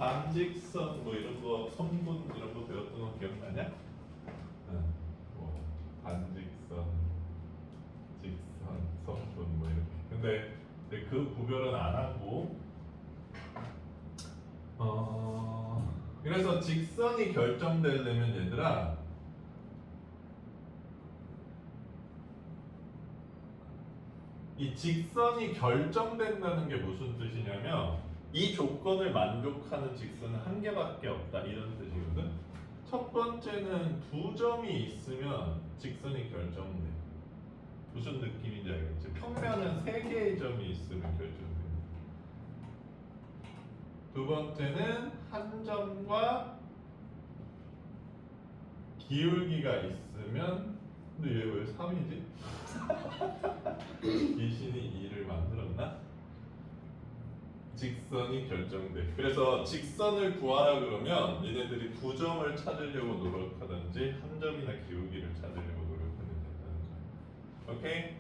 반직선 뭐 이런 거 선분 이런 거 배웠던 거 기억나냐? 응. 뭐 반직선, 직선, 선분 뭐 이렇게. 근데 이제 그 구별은 안 하고 그래서 직선이 결정되려면 얘들아 이 직선이 결정된다는 게 무슨 뜻이냐면 이 조건을 만족하는 직선은 한 개밖에 없다 이런 뜻이거든. 첫 번째는 두 점이 있으면 직선이 결정돼. 무슨 느낌인지 알겠지? 평면은 세 개의 점이 있으면 결정돼. 두 번째는 한 점과 기울기가 있으면 근데 얘 왜 3이지? 귀신이 2를 만들었나? 직선이 결정돼. 그래서 직선을 구하라 그러면 얘네들이 두 점을 찾으려고 노력하든지 한 점이나 기울기를 찾으려고 노력하면 된다는 거야. 오케이?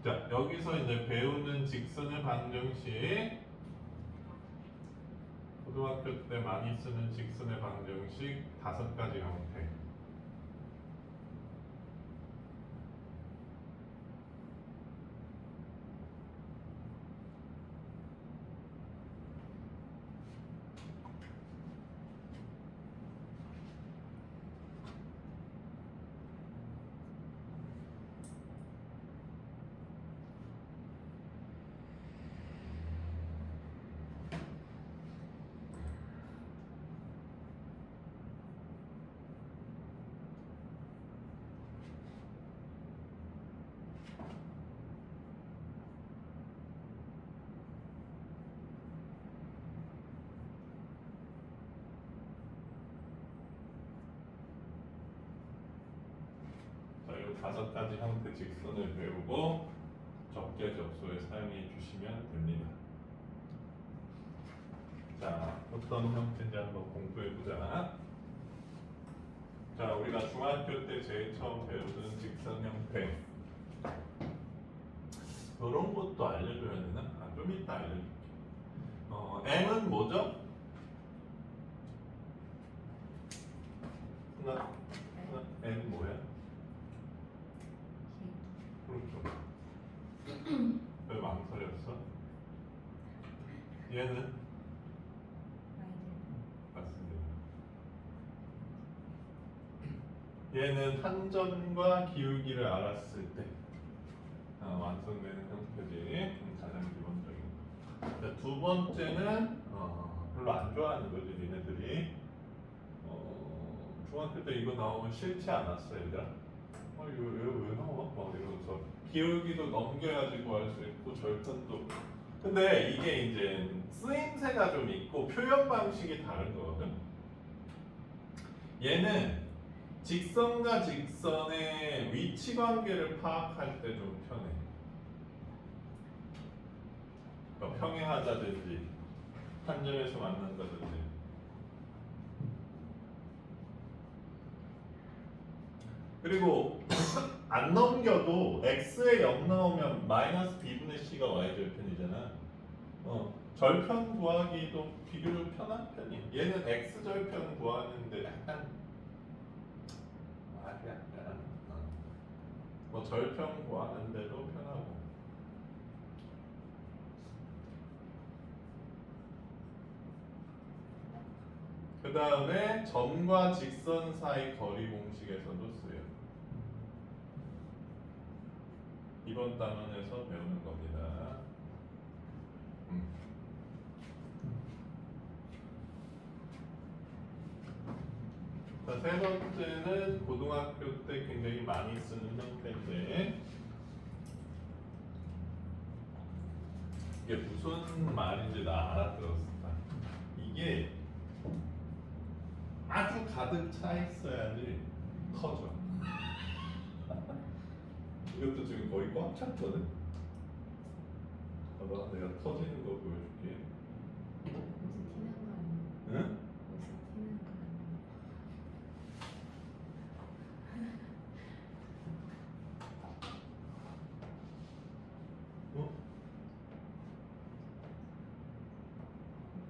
자, 여기서 이제 배우는 직선의 방정식 고등학교 때 많이 쓰는 직선의 방정식 5가지 형태. 자, 이 5가지 형태 직선을 배우고 적재 접수에 사용해 주시면 됩니다. 자, 어떤 형태인지 한번 공부해 보자. 자, 우리가 중학교 때 제일 처음 배우는 직선 형태. 이런 것도 알려줘야 되나? 아, 좀 이따 알려줄게. M은 뭐죠? 하나, M 뭐야? 그렇죠. 왜 망설였어? 얘는? 맞습니다. 얘는 한 점과 기울기를 알았을 때 완성되는 형태지. 가장 기본적인 거. 자, 두 번째는 별로 안 좋아하는 거지, 니네들이. 중학교 때 이거 나오면 싫지 않았어, 얘들아? 이거 왜 나와? 막 이러면서 기울기도 넘겨야지 구할 수 있고 절편도. 근데 이게 이제 쓰임새가 좀 있고 표현 방식이 다른 거거든. 얘는 직선과 직선의 위치 관계를 파악할 때 좀 편해. 그러니까 평행하다든지 한 점에서 만난다든지. 그리고 안 넘겨도 x에 0 나오면 마이너스 b분의 c가 y절편이잖아. 절편 구하기도 비교적 편한 편이야. 얘는 x절편 구하는데 약간 뭐 절편 구하는데도 편하고. 그 다음에 점과 직선 사이 거리 공식에서도 쓰여요. 이번 단원에서 배우는 겁니다. 자, 세 번째는 고등학교 때 굉장히 많이 쓰는 형태인데 이게 무슨 말인지 나 알아들었다. 이게 아주 가득 차 있어야지 터져. 이것도 지금 거의 꽉 찼거든. 봐봐, 내가 터지는 거 보여줄게. 무슨 티난 거 아니야? 응? 무슨 티난 거 아니야?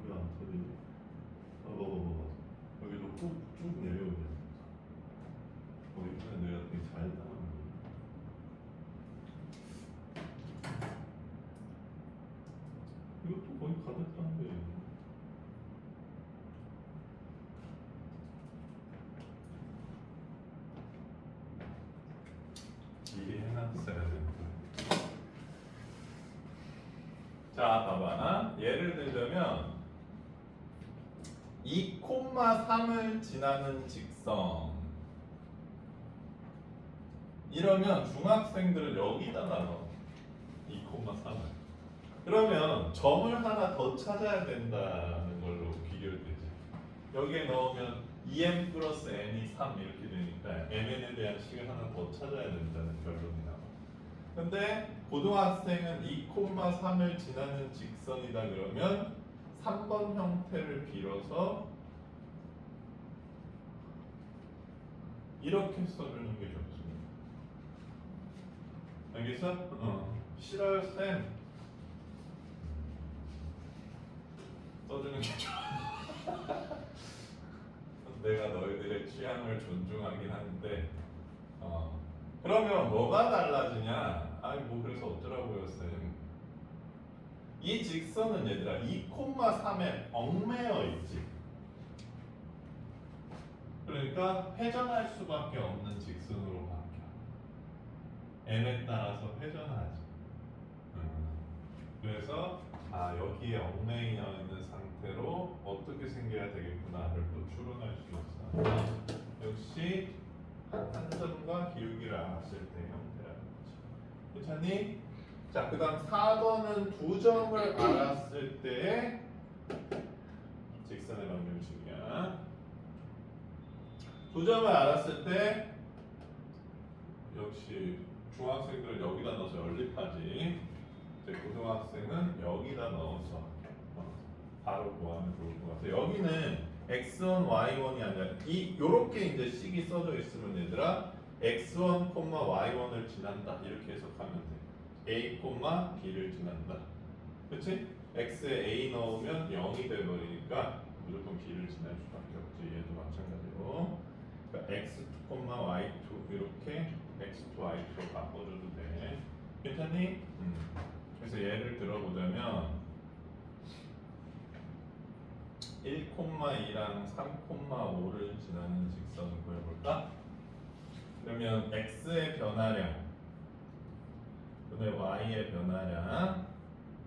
왜 안 터지지? 자, 봐봐. 예를 들자면 2,3을 지나는 직선. 이러면 중학생들은 여기다 나눠. 2,3을. 그러면 점을 하나 더 찾아야 된다는 걸로 비교되지. 여기에 넣으면 2m 플러스 n이 3 이렇게 되니까 mn에 대한 식을 하나 더 찾아야 된다는 결론이 나와. 근데 고등학생은 2,3을 지나는 직선이다 그러면 3번 형태를 빌어서 이렇게 써주는 게 좋습니다. 알겠어? 싫어요 쌤. 써주는 게 좋아. 내가 너희들의 취향을 존중하긴 하는데 그러면 뭐가 달라지냐? 아니 뭐 그래서 어쩌라고요 쌤. 이 직선은 얘들아 2,3에 얽매여 있지. 그러니까 회전할 수밖에 없는 직선으로 바뀌어. n에 따라서 회전하지. 그래서 여기에 얽매여 있는 상태로 어떻게 생겨야 되겠구나를 또 추론할 수 있어. 역시 한 점과 기울기를 알았을 때 형태라는 거지. 괜찮니? 자, 그 다음 4번은 두 점을 알았을 때의 직선의 방정식이야. 두 점을 알았을 때 역시 중학생들은 여기다 넣어서 연립하지. 이제 고등학생은 여기다 넣어서 바로 구하면 좋을 것 같아. 여기는 x1, y1이 아니라 요렇게 이제 식이 써져 있으면 얘들아 x1, y1을 지난다 이렇게 해석하면 돼. a, b를 지난다. 그치? x에 a 넣으면 0이 돼버리니까 무조건 b를 지날 수밖에 없지. 얘도 마찬가지로. 그러니까 x2, y2 이렇게 x2, y2로 바꿔줘도 돼. 괜찮니? 그래서 예를 들어보자면 1,2랑 3,5를 지나는 직선을 구해볼까? 그러면 x의 변화량 그다음에 y의 변화량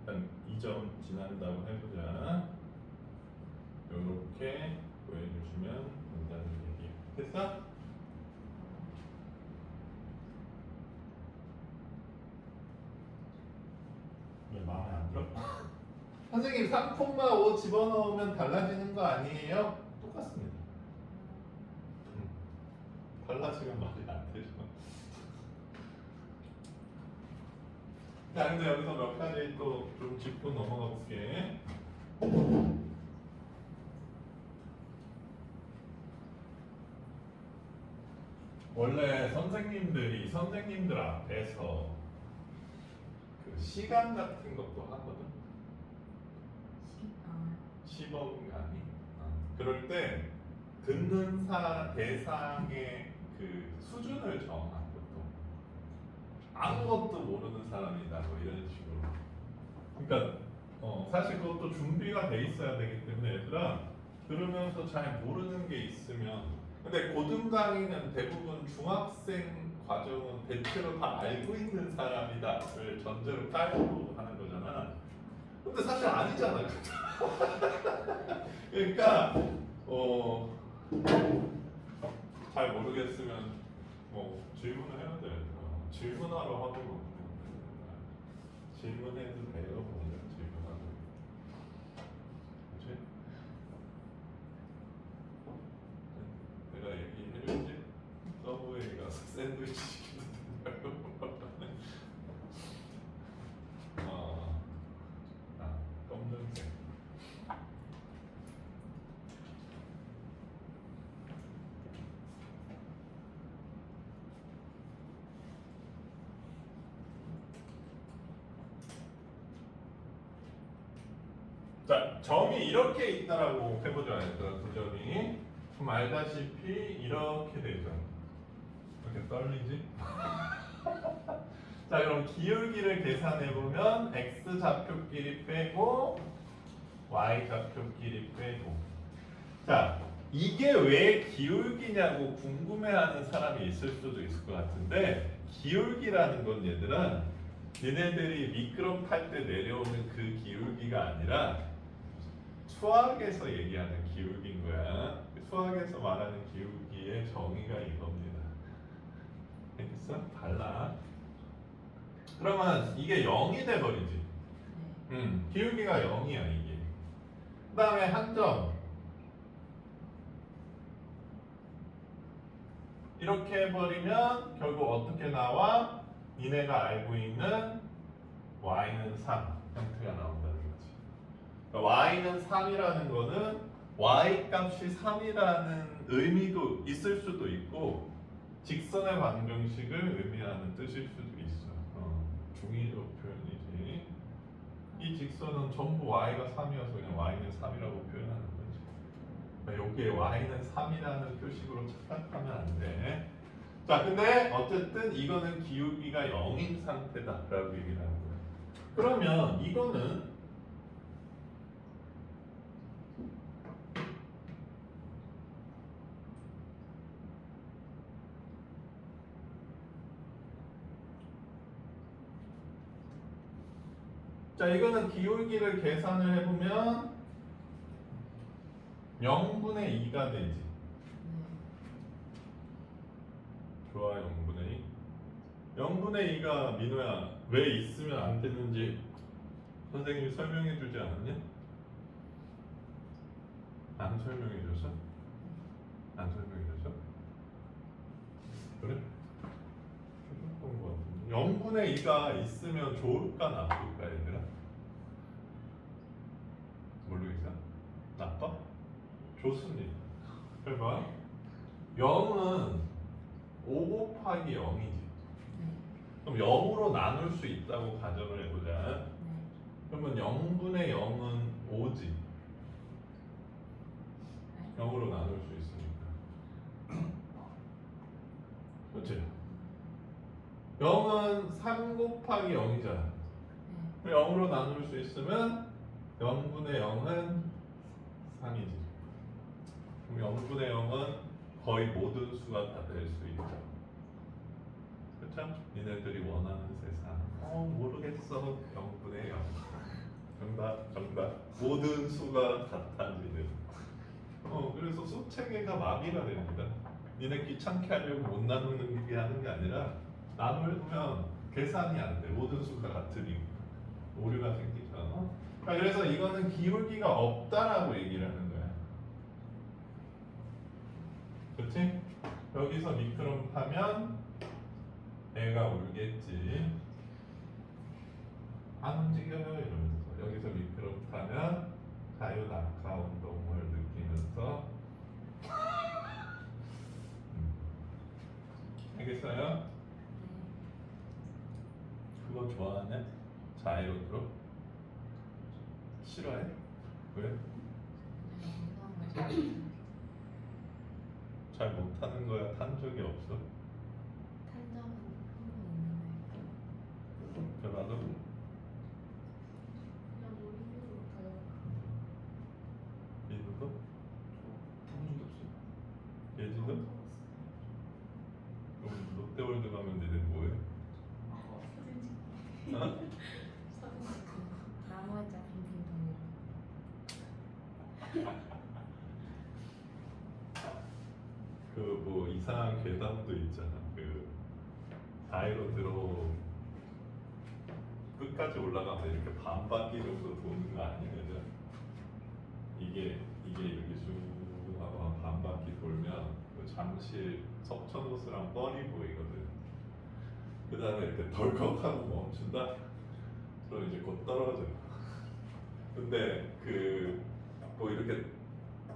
일단 2점 지난다고 해보자. 이렇게 구해주시면 된다는 얘기야. 됐어? 왜 마음에 안 들어? 선생님 3,5 집어넣으면 달라지는 거 아니에요? 똑같습니다. 달라지면 말이 안 되죠. 자, 근데 여기서 몇 가지 또 좀 짚고 넘어가 볼게. 원래 선생님들 앞에서 그 시간 같은 것도 하거든. 시범 강의. 그럴 때 듣는 대상의 그 수준을 정하거든. 아무것도 모르는 사람이다 뭐 이런 식으로. 그러니까 사실 그것도 준비가 돼 있어야 되기 때문에 얘들아 들으면서 잘 모르는 게 있으면 근데 고등 강의는 대부분 중학생 과정은 대체로 다 알고 있는 사람이다를 전제로 깔고 하는 거잖아. 근데 사실 아니잖아. 그러니까 잘 모르겠으면 뭐 질문을 해야 돼. 질문하러 하고 뭐 질문해도 돼요. 보면 질문하고. 그렇지? 내가 얘기해줬지? 서브웨이 가서 샌드위치 시키는 말고. 검정색. 자, 점이 이렇게 있다라고 해보자. 두 점이 그럼 알다시피 이렇게 되죠. 이렇게 떨리지? 자, 그럼 기울기를 계산해 보면 x 좌표끼리 빼고 y 좌표끼리 빼고. 자, 이게 왜 기울기냐고 궁금해하는 사람이 있을 수도 있을 것 같은데 기울기라는 건 얘들은 니네들이 미끄럼 탈 때 내려오는 그 기울기가 아니라 수학에서 얘기하는 기울기인 거야. 수학에서 말하는 기울기의 정의가 이겁니다. 알겠어? 달라. 그러면 이게 0이 돼버리지. 기울기가 0이야 이게. 그 다음에 한 점. 이렇게 해버리면 결국 어떻게 나와? 니네가 알고 있는 y는 3 형태가 나온다는 거지. 그러니까 y는 3이라는 거는 y 값이 3이라는 의미도 있을 수도 있고 직선의 방정식을 의미하는 뜻일 수도 있어. 중의적 표현이지. 이 직선은 전부 y가 3이어서 그냥 y는 3이라고 표현하는 거지. 그러니까 여기에 y는 3이라는 표식으로 착각하면 안 돼. 자, 근데 어쨌든 이거는 기울기가 0인 상태다라고 얘기를 하는 거야. 그러면 이거는 자, 이거는 기울기를 계산을 해보면 0분의 2가 되지. 좋아, 0분의 2. 0분의 2가 민호야 왜 있으면 안 되는지 선생님이 설명해 주지 않았냐? 안 설명해 줬어? 안 설명해 줬어? 그래? 해줬던 것 같은데. 0분의 2가 있으면 좋을까 나쁠까 얘들아? 모르겠어? 나빠? 좋습니다. 해봐. 0은 5 곱하기 0이지. 그럼 0으로 나눌 수 있다고 가정을 해보자. 그러면 0분의 0은 5지. 0으로 나눌 수 있으니까. 그렇지? 0은 3 곱하기 0이잖아. 0으로 나눌 수 있으면 0분의 0은 3이지. 그럼 0분의 0은 거의 모든 수가 다 될 수 있죠. 그렇죠? 니네들이 원하는 세상. 모르겠어. 0분의 0. 정답. 모든 수가 같아지는. 그래서 수체계가 마비가 됩니다. 니네 귀찮게 하려고 못 나누는 게 하는 게 아니라 나누면 계산이 안 돼. 모든 수가 같으니까 오류가 생기잖아. 그래서 이거는 기울기가 없다라고 얘기를 하는 거야. 그렇지? 여기서 미끄럼 타면 애가 울겠지. 안 움직여요 이러면서. 여기서 미끄럼 타면 자유 낙하 운동을 느끼면서. 알겠어요? 그거 좋아하네? 자이로드로? 싫어해? 왜? 잘 못하는 거야? 탄 적이 없어? 나도 얘도? 예진도? 그럼 롯데월드 가면 니네 뭐해? 어? 나무에다 빙빙 그 뭐 이상한 괴담도 있잖아. 그 자이로드로 끝까지 올라가면 이렇게 반바퀴 정도 도는 거 아니거든. 이게 이렇게 쭉 하고 한 반바퀴 돌면 그 잠실 석촌호수랑 뻘이 보이거든. 그 다음에 이렇게 덜컥하고 멈춘다. 그럼 이제 곧 떨어져. 근데 그 뭐 이렇게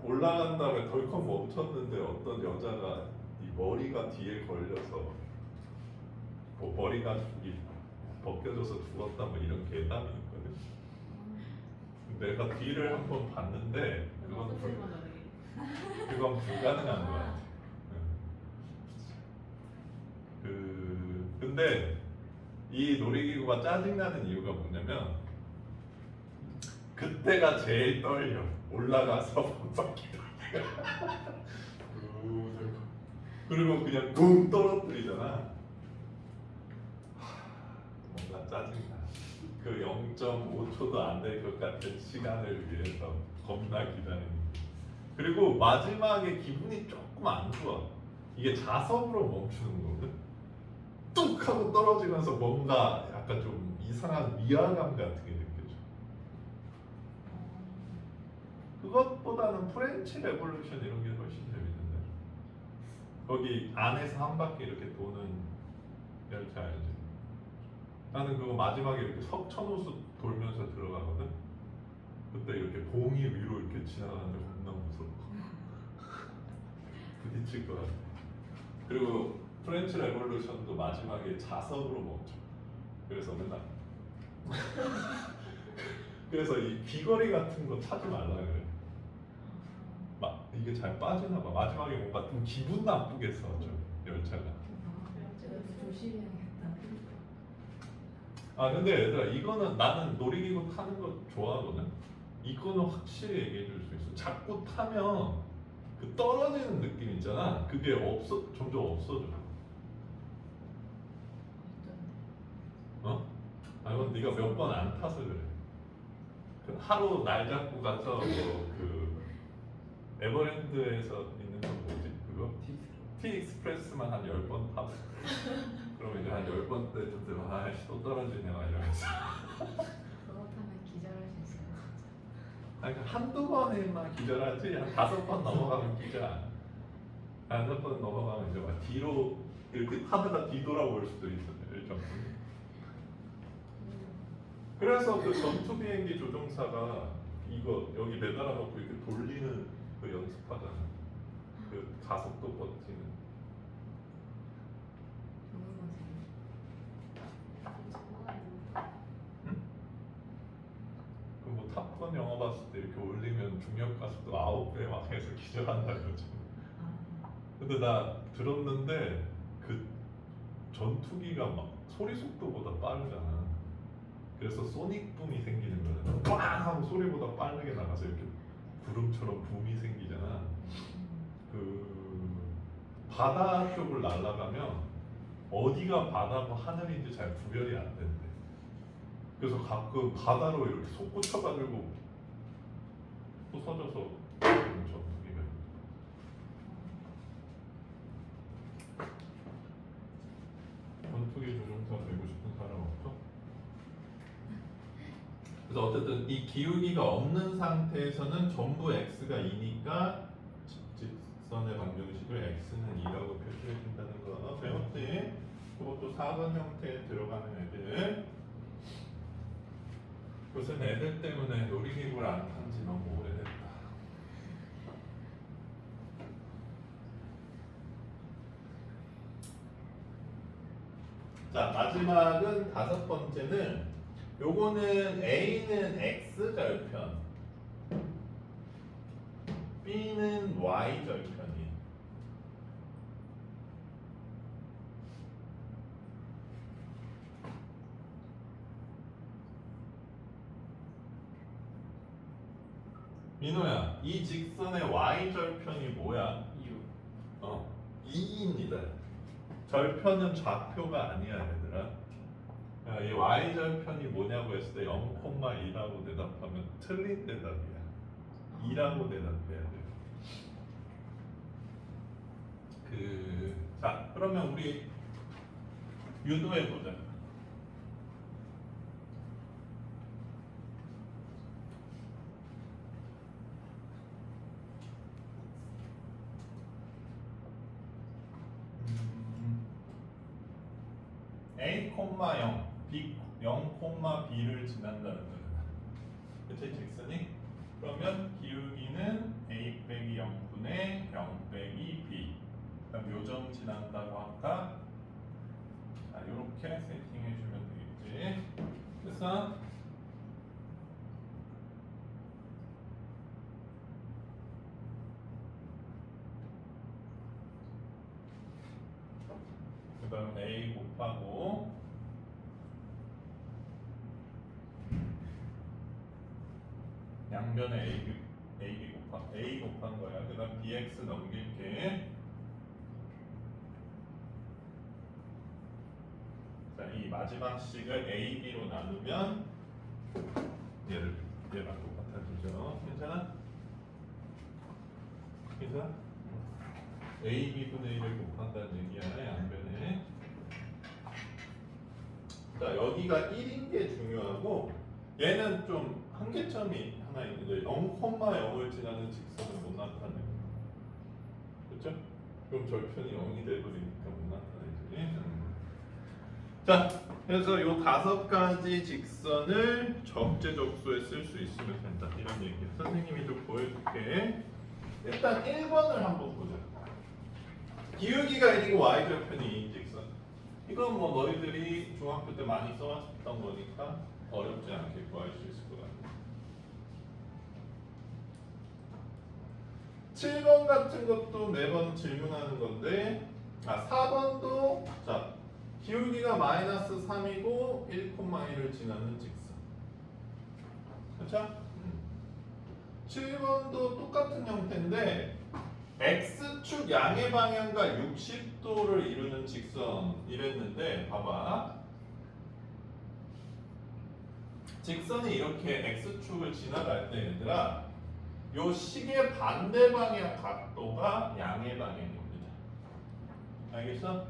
올라간 다음에 덜컥 멈췄는데 어떤 여자가 이 머리가 뒤에 걸려서 뭐 머리가 벗겨져서 죽었다 뭐 이런 괴담이 있거든. 내가 뒤를 한번 봤는데 그건 불가능한 거야. 근데 이 놀이기구가 짜증나는 이유가 뭐냐면 그때가 제일 떨려. 올라가서 반바퀴 돌다가 그리고 그냥 붕 떨어뜨리잖아. 뭔가 짜증 그 0.5초도 안 될 것 같은 시간을 위해서 겁나 기다리는 게. 그리고 마지막에 기분이 조금 안 좋아. 이게 자석으로 멈추는 거거든. 뚝 하고 떨어지면서 뭔가 약간 좀 이상한 위화감 같은 게 느껴져. 그것보다는 프렌치 레볼루션 이런 게 훨씬 재밌는데. 거기 안에서 한 바퀴 이렇게 도는 열차 알지? 나는 그거 마지막에 이렇게 석천호수 돌면서 들어가거든. 그때 이렇게 봉이 위로 이렇게 지나가는데 겁나 무서워. 부딪힐 것 같아. 그리고 프렌치 레볼루션도 마지막에 자석으로 멈춰. 그래서 맨날 그래서 이 귀걸이 같은 거 차지 말라 그래. 막 이게 잘 빠지나 봐. 마지막에 뭔가 좀 기분 나쁘게 써, 좀 열차가. 조심해야겠다. 아 근데 얘들아 이거는 나는 놀이기구 타는 거 좋아하거든. 이거는 확실히 얘기해 줄 수 있어. 자꾸 타면 그 떨어지는 느낌 있잖아. 그게 점점 없어져. 어? 아 이건 네가 몇 번 안 타서 그래. 그 하루 날 잡고 가서 그 에버랜드에서 있는 건 뭐지? 그거? T 익스프레스만 한 10번 타. 그러면 이제 한 10번 때쯤 되면 아이씨 또 떨어지네 막 이러면서. 그렇다면 기절할 수 있어요. 아니 그 한두 번에만 기절하지 한 5번 넘어가면 기절 안 해. 5번 넘어가면 이제 막 뒤로 이렇게 타다가 뒤돌아올 수도 있어요. 일정. 그래서 그 전투 비행기 조종사가 이거 여기 매달아 놓고 이렇게 돌리는 그 연습하잖아. 그 가속도 버티는. 그 뭐 탑건 영화 봤을 때 이렇게 올리면 중력 가속도 9배 막 해서 기절한다 그러지. 근데 나 들었는데 그 전투기가 막 소리 속도보다 빠르잖아. 그래서 소닉 붐이 생기는 거야. 꽝 하고 소리보다 빠르게 나가서 이렇게 구름처럼 붐이 생기잖아. 그 바다 쪽을 날아가면 어디가 바다고 하늘인지 잘 구별이 안 된대. 그래서 가끔 바다로 이렇게 솟구쳐가지고 부서져서 전투기가. 전투기 조종사 되고 싶은 사람 없어? 그래서 어쨌든 이 기울기가 없는 상태에서는 전부 x가 2니까 직선의 방정식을 x는 2라고 표시해 준다는 거 배웠지? 그것도 4번 형태에 들어가는 애들. 요새 애들 때문에 놀이기구를 안 탄 지 너무 오래됐다. 자 마지막은 5번째는 요거는 A는 X 절편, B는 Y 절편이. 민호야, 이 직선의 Y 절편이 뭐야? 2입니다. 절편은 좌표가 아니야, 얘들아. 이 Y 절편이 뭐냐고 했을 때 0,2라고 대답하면 틀린 대답이야. 2라고 대답해야 돼. 자, 그러면 우리 유도해 보자. A, 0, B, 0, B를 지난다는 거잖아. 그치 직선이? 그러면 기울기는 A 빼기 0분의 0 빼기 B. 그럼 요점 지난다고 할까? 자, 이렇게 세팅해 주면 되겠지. 됐어? 그 다음 A 곱하고 양변에 A 곱한 거야. 그 다음 BX 넘길게. 자, 이 마지막 식을 A, B로 나누면 얘랑 똑같아지죠. 괜찮아? 괜찮아? A, B분의 1을 곱한다는 얘기야, 양변에. 자, 여기가 1인 게 중요하고 얘는 좀 한계점이 하나 있는데 0,0을 지나는 직선은 못 나타내요. 그렇죠? 그럼 절편이 0이 돼버리니까 못 나타내지. 자, 그래서 요 5가지 직선을 적재적소에 쓸 수 있으면 된다. 이런 얘기예요. 선생님이 좀 보여줄게. 일단 1번을 한번 보자. 기울기가 1이고 y절편이 2인 직선. 이건 뭐 너희들이 중학교 때 많이 써왔던 거니까 어렵지 않게 구할 수 있을 것 같아. 7번 같은 것도 매번 질문하는 건데, 4번도 자 기울기가 마이너스 3이고 1,1을 지나는 직선. 그렇죠? 7번도 똑같은 형태인데 X축 양의 방향과 60도를 이루는 직선 이랬는데 봐봐. 직선이 이렇게 X축을 지나갈 때 얘들아 요 식의 반대 방향 각도가 양의 방향입니다. 알겠어?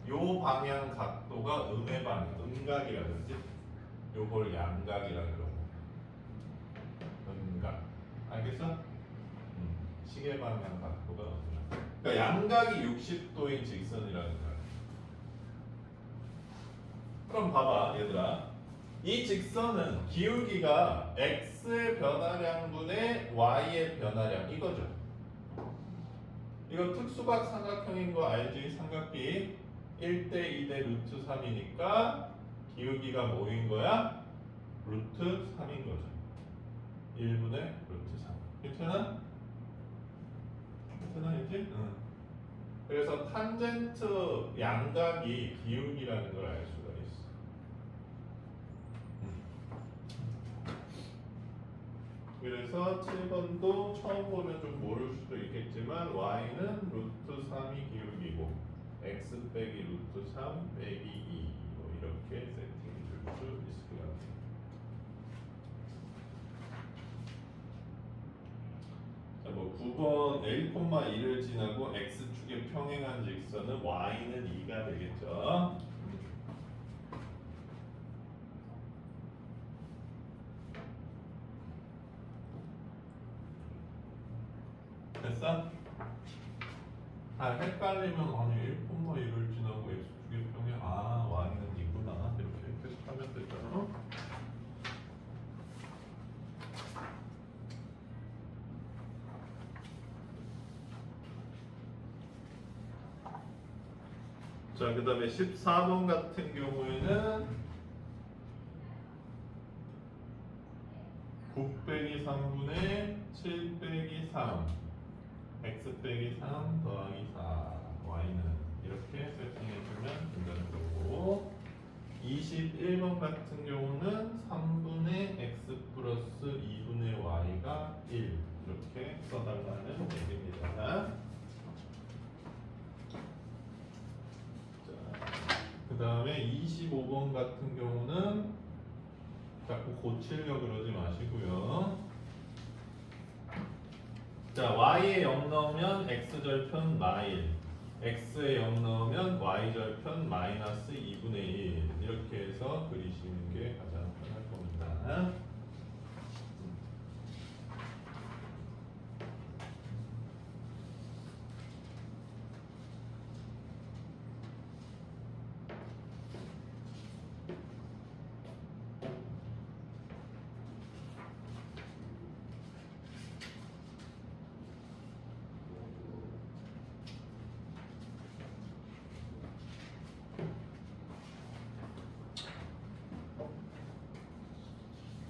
요 방향 각도가 음의 방향, 음각이라 그러지? 요걸 양각이라 그러고 음각. 알겠어? 시계 방향 각도가 어디나. 그러니까 양각이 60도인 직선이라는 거야. 그럼 봐봐 얘들아. 이 직선은 기울기가 x의 변화량분의 y의 변화량 이거죠. 이거 특수각 삼각형인 거 알지? 삼각비 1대 2대 루트 3이니까 기울기가 뭐인 거야? 루트 3인 거죠. 1분의 루트 3. 괜찮아? 괜찮아야지? 응. 그래서 탄젠트 양각이 기울기라는 걸 알 수가 있어. 그래서 7번도 처음 보면 좀 모를 수도 있겠지만 y는 루트 3이 기울기고 x 빼기 루트 3 빼기 2 뭐 이렇게 세팅해 줄 수 있을 것 같아요. 자, 뭐 9번 L,2를 지나고 x축에 평행한 직선은 y는 2가 되겠죠. 됐어? 헷갈리면 아니 1,1을 지나고 x축에 평행 y는 2구나 이렇게 계속 하면 되잖아. 자, 그 다음에 14번 같은 경우에는 9 빼기 3분의 7 빼기 3 x 빼기 3 더하기 4 y는 이렇게 세팅해주면 된다는 거고 21번 같은 경우는 3분의 x 플러스 2분의 y가 1 이렇게 써달라는 얘기입니다. 그 다음에 25번 같은 경우는 자꾸 고치려고 그러지 마시고요. 자, y에 0 넣으면 x절편 마일, x에 0 넣으면 y절편 마이너스 2분의 1 이렇게 해서 그리시는 게 가장 편할 겁니다.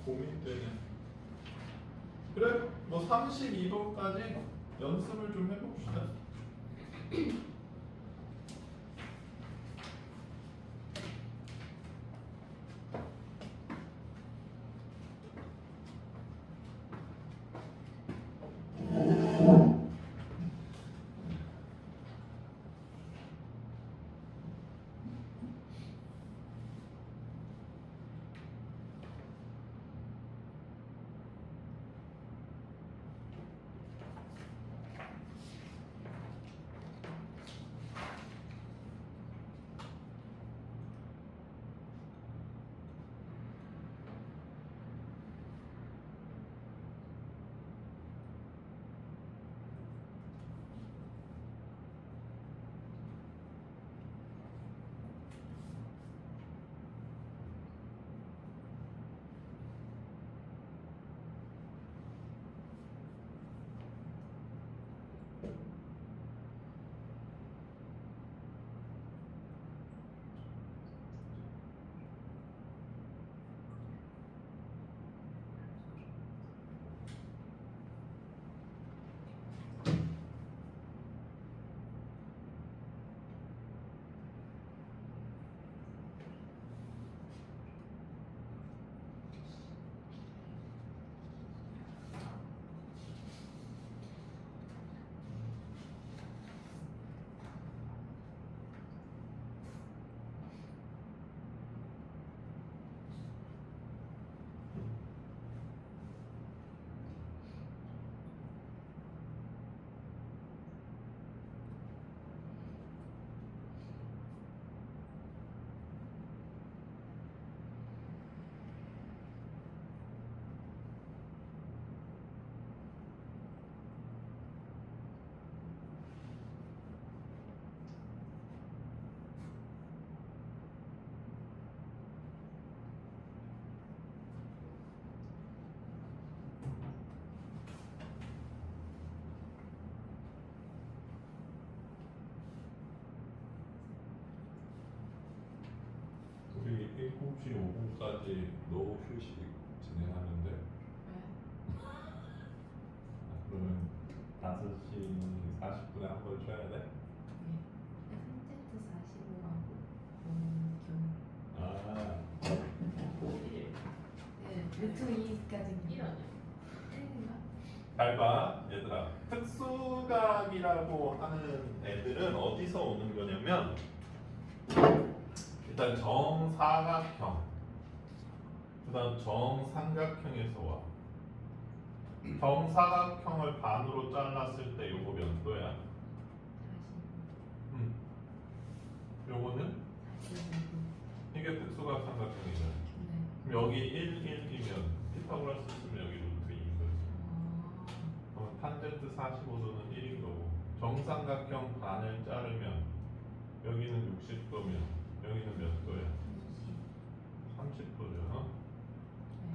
고민되네. 그래, 뭐 32번까지 연습을 좀 해봅시다. 7시 5분까지 노 휴식 진행하는데 그러면 5시 40분에 한 번 쉬어야 돼? 콘텐츠 45하고 오는 경우. 아, 네, 보통 이까지는 1 아니야? 1인가? 잘 봐, 얘들아. 특수각이라고 하는 애들은 어디서 오는 거냐면 일단 정사각형, 그다음 정삼각형에서 와. 정사각형을 반으로 잘랐을 때 요거 몇 도야? 45. 요거는 45도. 이게 특수각 삼각형이잖아. 네. 그럼 여기 1, 1이면 피타고라스 쓰면 여기 루트 2인 거지. 그럼 탄젠트 45도는 1인 거고 정삼각형 반을 자르면 여기는 60도면 여기는 몇 도야? 30도죠.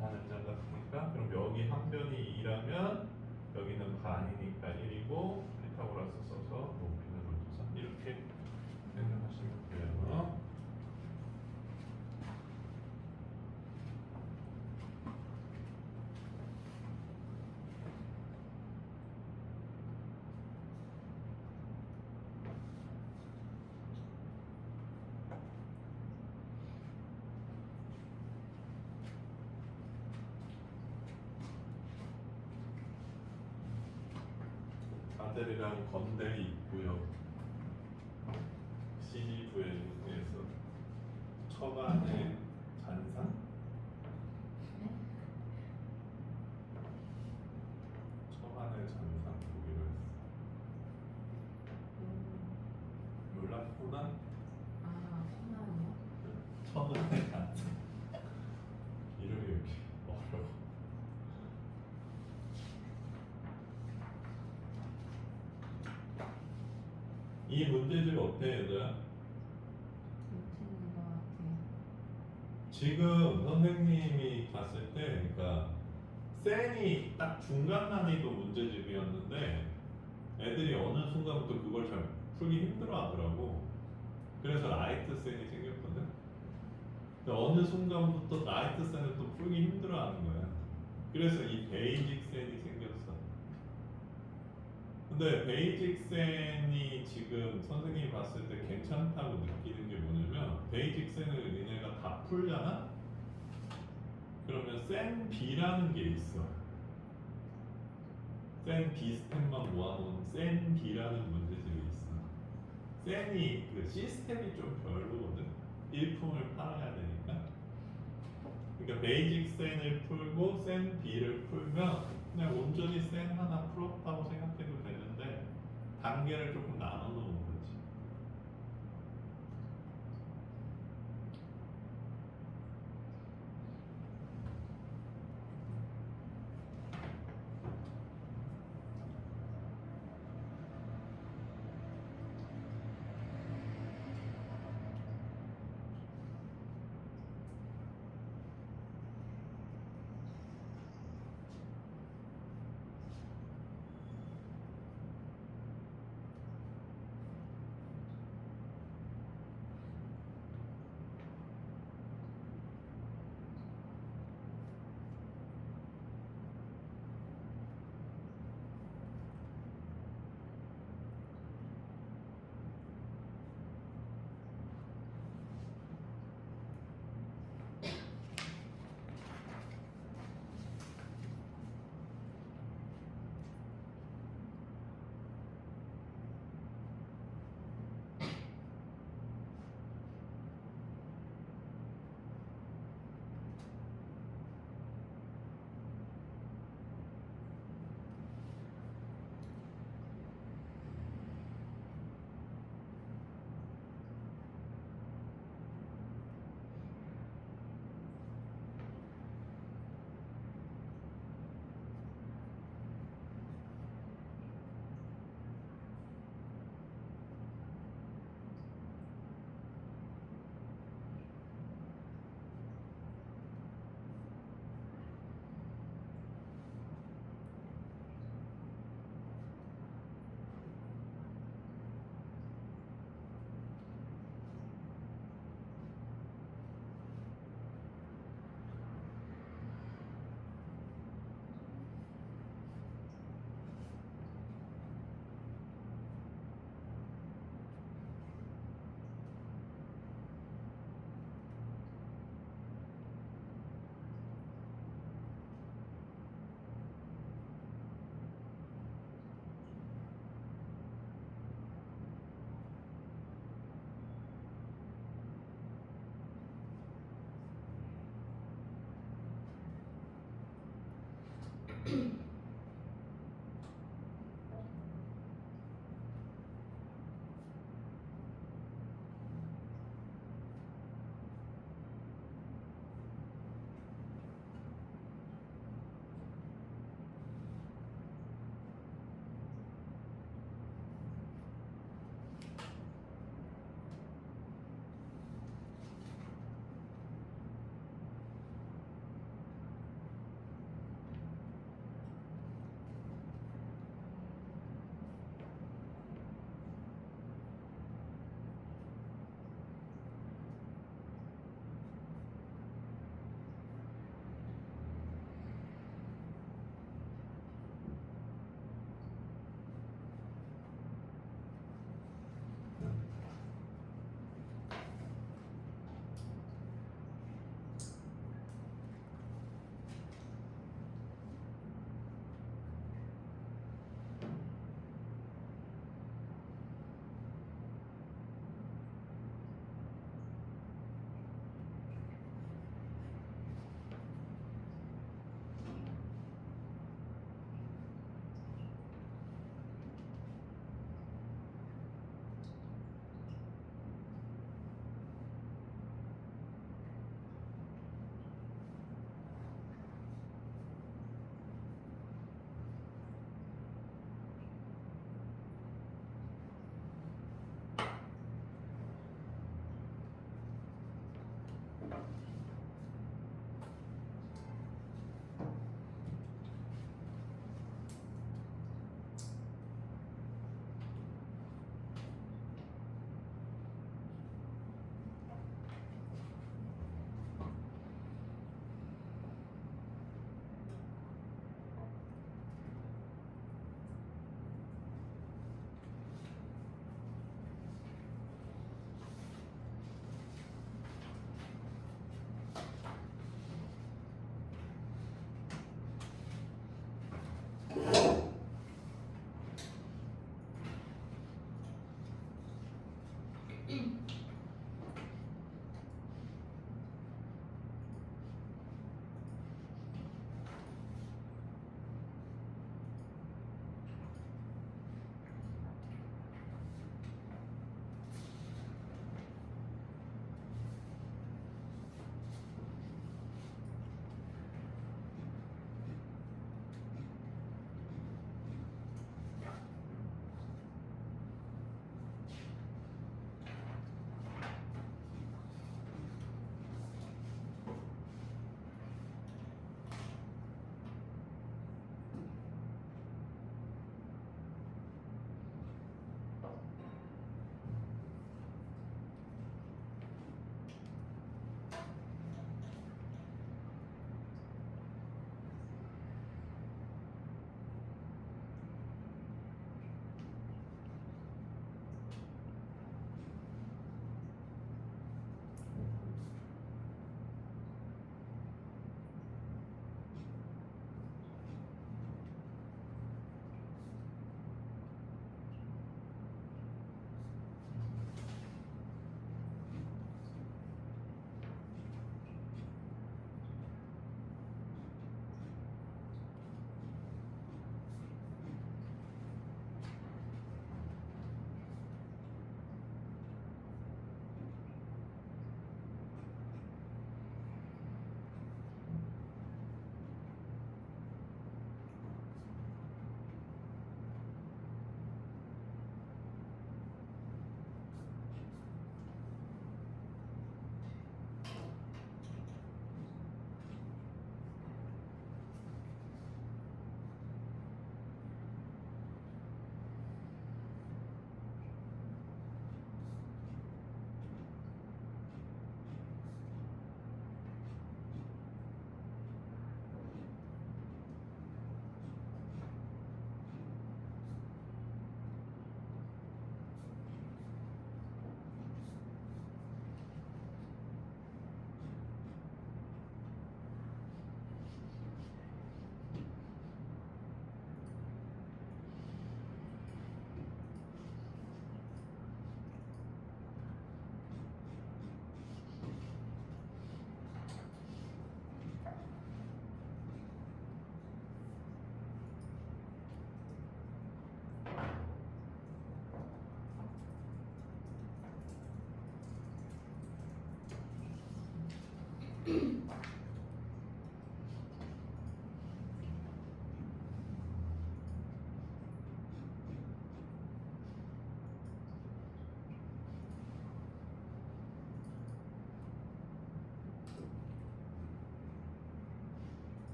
반을 잘랐으니까 그럼 여기 한 변이 2라면 여기는 반이니까 1이고 피타고라스 써서 높이는 루트 3 이렇게 생각하시면 돼요. 아들이랑 건대 있고요. CGV에서 초반에 잔상? 초반에 잔상 보기로 했어. 놀랍구나. 아, 하나요? 초반에 잔상. 이름이 왜 이렇게 어려워. 이 문제집 어때 얘들아? 괜찮은 것 같아요. 지금 선생님이 봤을 때 그러니까 센이 딱 중간 난이도 문제집이었는데 애들이 어느 순간부터 그걸 잘 풀기 힘들어 하더라고. 그래서 라이트 센이 생겼거든. 근데 어느 순간부터 라이트 센을 또 풀기 힘들어 하는 거야. 그래서 이 베이직 센이 생겼어. 근데 베이직 센이 지금 선생님이 봤을 때 괜찮다고 느끼는 게 뭐냐면 베이직 센을 얘네가 다 풀잖아? 그러면 센 B라는 게 있어. 센 B 스텝만 모아놓은 센 B라는 문제집이 있어. 센이 그 시스템이 좀 별로거든. 일품을 팔아야 되니까. 그러니까 베이직 센을 풀고 센 B를 풀면 그냥 온전히 센 하나 풀었다고 생각해도 되는데 단계를 조금 나눠 놓은 거지.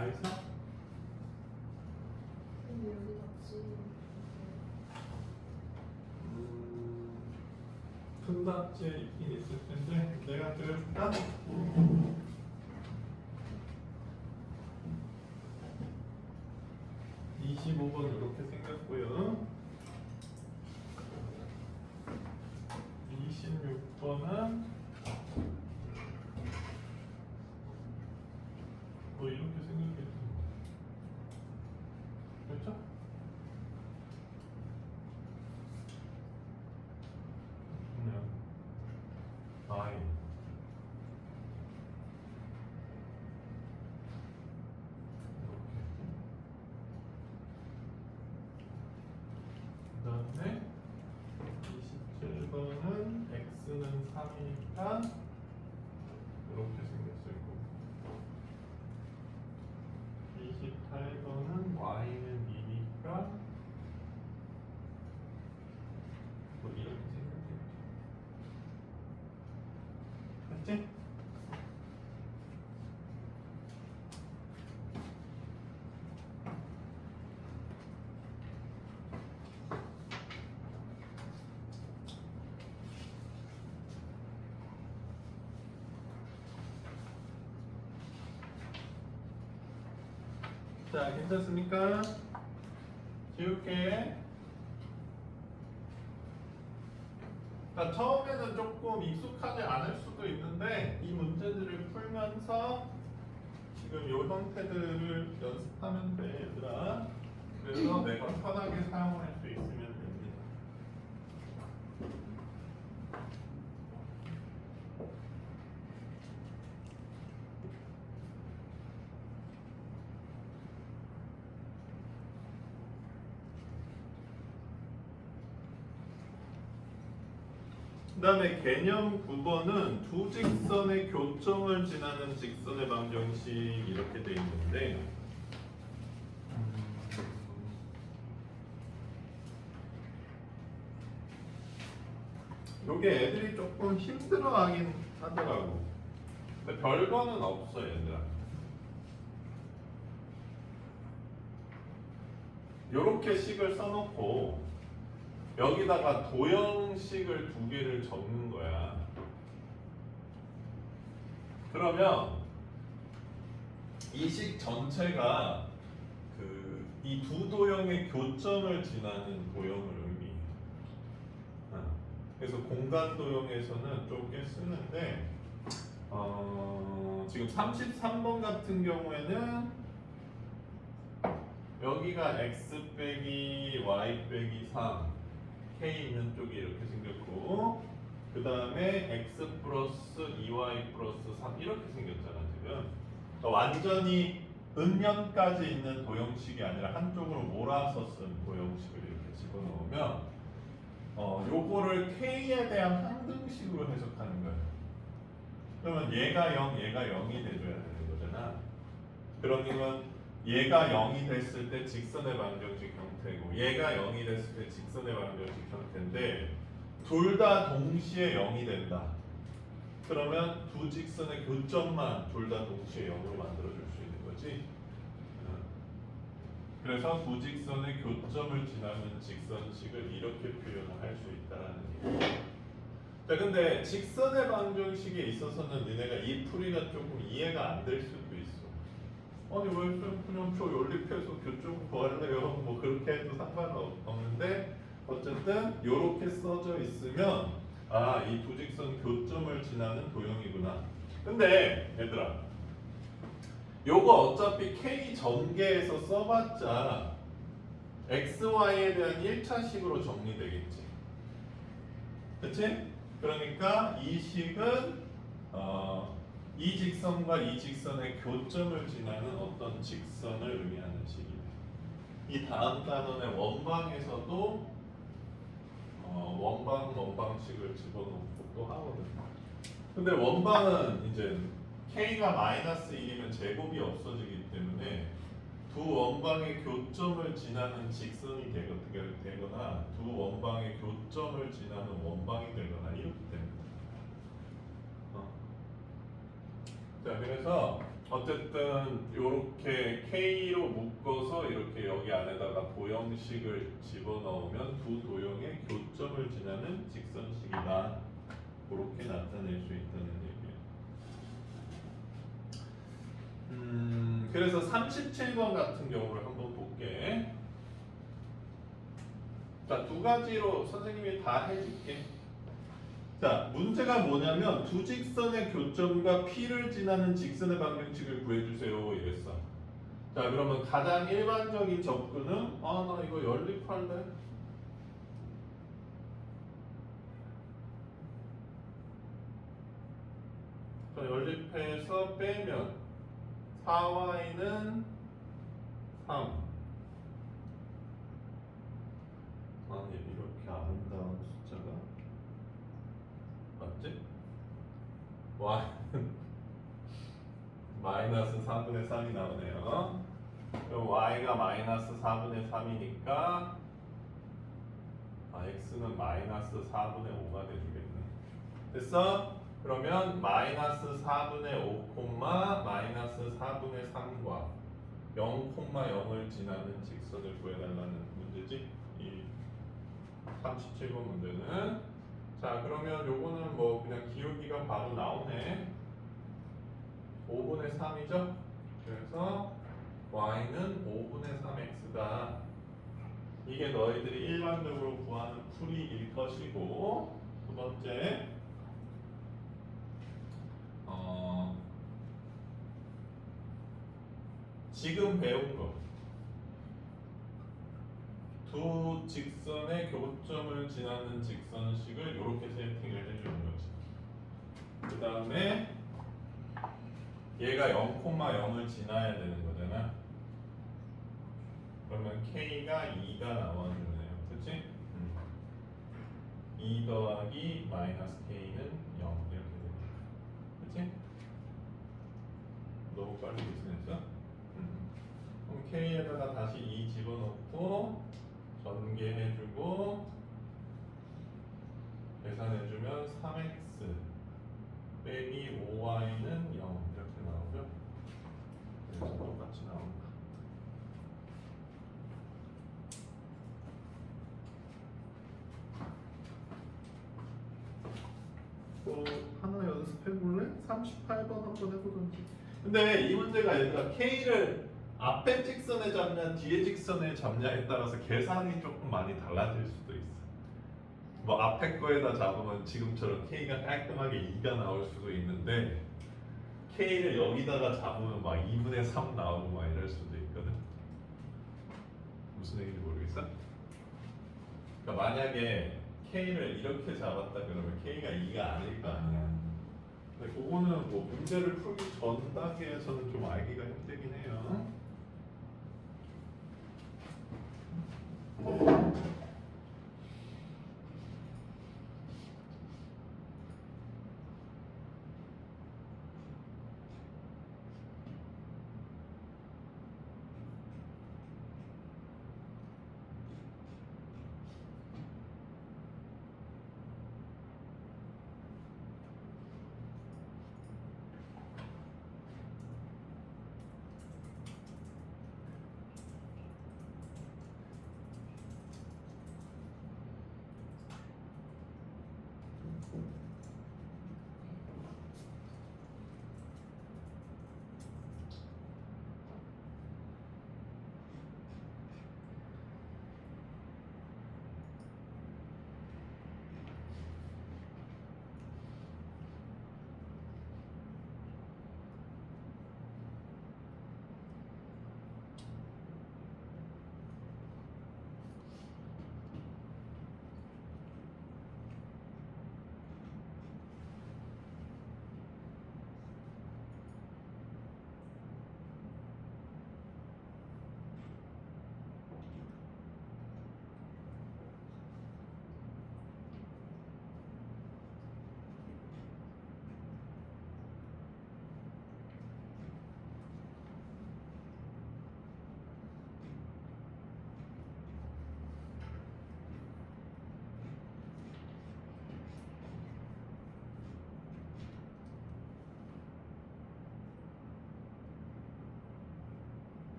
다 있어? 근데 여기 닫지. 큰 답지에 있긴 있을 텐데 내가 그려줄까? 25번 이렇게 생겼고요. 26번은 뭐 이렇게 생겼겠지. 그렇죠? 그러면 I 이렇게. 그다음에 27번은 x는 3이니까 이렇게 생겼을 거고 28번은 y는 2니까 뭐 이렇게 생겼겠죠. 맞지? 자, 괜찮습니까? 지울게. 자, 처음에는 조금 익숙하지 않을 수도 있는데 이 문제들을 풀면서 지금 이 형태들을 연습하면 돼, 얘들아. 그래서 내가 편하게 사용할 수 있으면 됩니다. 그 다음에 개념 9번은 두 직선의 교점을 지나는 직선의 방정식 이렇게 돼 있는데 요게 애들이 조금 힘들어하긴 하더라고. 근데 별거는 없어 얘들아. 요렇게 식을 써놓고 여기다가 도형식을 두 개를 적는 거야. 그러면 이 식 전체가 이 두 도형의 교점을 지나는 도형을 의미해. 그래서 공간 도형에서는 좀 꽤 쓰는데 지금 33번 같은 경우에는 여기가 x 빼기 y 빼기 3 k 있는 쪽이 이렇게 생겼고 그 다음에 x 플러스 2y 플러스 3 이렇게 생겼잖아 지금. 그러니까 완전히 음면까지 있는 도형식이 아니라 한쪽으로 몰아서 쓴 도형식을 이렇게 집어넣으면 요거를 k에 대한 항등식으로 해석하는 거예요. 그러면 얘가 0, 얘가 0이 돼줘야 되는 거잖아. 그러면 얘가 0이 됐을 때 직선의 방정식 형태고 얘가 0이 됐을 때 직선의 방정식 형태인데 둘 다 동시에 0이 된다. 그러면 두 직선의 교점만 둘 다 동시에 0으로 만들어줄 수 있는 거지. 그래서 두 직선의 교점을 지나는 직선식을 이렇게 표현을 할 수 있다라는 얘기예요. 자, 근데 직선의 방정식에 있어서는 니네가 이 풀이가 조금 이해가 안 될 수도 있어. 아니 왜 그냥 저 연립해서 교점 구할래요? 뭐 그렇게 해도 상관없는데 어쨌든 이렇게 써져 있으면 아, 이 두 직선 교점을 지나는 도형이구나. 근데 얘들아, 요거 어차피 K 전개에서 써봤자 x, y에 대한 1차식으로 정리되겠지. 그치? 그러니까 이 식은 이 직선과 이 직선의 교점을 지나는 어떤 직선을 의미하는 식이에요. 이 다음 단원의 원방에서도 원방식을 집어넣고 또 하거든요. 근데 원방은 이제 k가 마이너스 1이면 제곱이 없어지기 때문에 두 원방의 교점을 지나는 직선이 되거나 두 원방의 교점을 지나는 원방이 되거나 이렇게 됩니다. 자, 그래서 어쨌든 이렇게 K로 묶어서 이렇게 여기 안에다가 도형식을 집어넣으면 두 도형의 교점을 지나는 직선식이다. 그렇게 나타낼 수 있다는 얘기예요. 그래서 37번 같은 경우를 한번 볼게. 자, 두 가지로 선생님이 다 해줄게. 자, 문제가 뭐냐면 두 직선의 교점과 P를 지나는 직선의 방정식을 구해주세요 이랬어. 자, 그러면 가장 일반적인 접근은 나 이거 연립할래? 자, 연립해서 빼면 4y는 3. 아니 이렇게 아름다운 숫자가 맞지? y는 마이너스 4분의 3이 나오네요. 그럼 y가 마이너스 4분의 3이니까 x는 마이너스 4분의 5가 돼주겠네. 됐어? 그러면 마이너스 4분의 5, 마이너스 4분의 3과 0,0을 지나는 직선을 구해달라는 문제지? 이 37번 문제는. 자, 그러면 요거는 뭐 그냥 기울기가 바로 나오네. 5분의 3이죠? 그래서 y는 5분의 3x다. 이게 너희들이 일반적으로 구하는 풀이일 것이고, 두 번째, 지금 배운 거. 두 직선의 교점을 지나는 직선식을 이렇게 세팅을 해주는 거지. 그 다음에 얘가 0,0을 지나야 되는 거잖아. 그러면 K가 2가 나와주네요. 그치? 2 더하기 마이너스 K는 0 이렇게 됩니다. 그치? 너무 빨리 계산했어? 그럼 K에다가 다시 2 집어넣고 전개해주고 계산해주면 3x 빼기 5y는 0 이렇게 나오죠? 그래서 똑같이 나온다. 또 하나 연습해볼래? 38번 한번 해보던지. 근데 이 문제가 얘들아 K를 앞에 직선에 잡냐 뒤에 직선에 잡냐에 따라서 계산이 조금 많이 달라질 수도 있어. 뭐 앞에 거에다 잡으면 지금처럼 K가 깔끔하게 2가 나올 수도 있는데 K를 여기다가 잡으면 막 2분의 3 나오고 막 이럴 수도 있거든. 무슨 얘기인지 모르겠어? 그러니까 만약에 K를 이렇게 잡았다 그러면 K가 2가 아닐 거 아니야. 근데 그거는 뭐 문제를 풀기 전 단계에서는 좀 알기가 힘들긴 해요.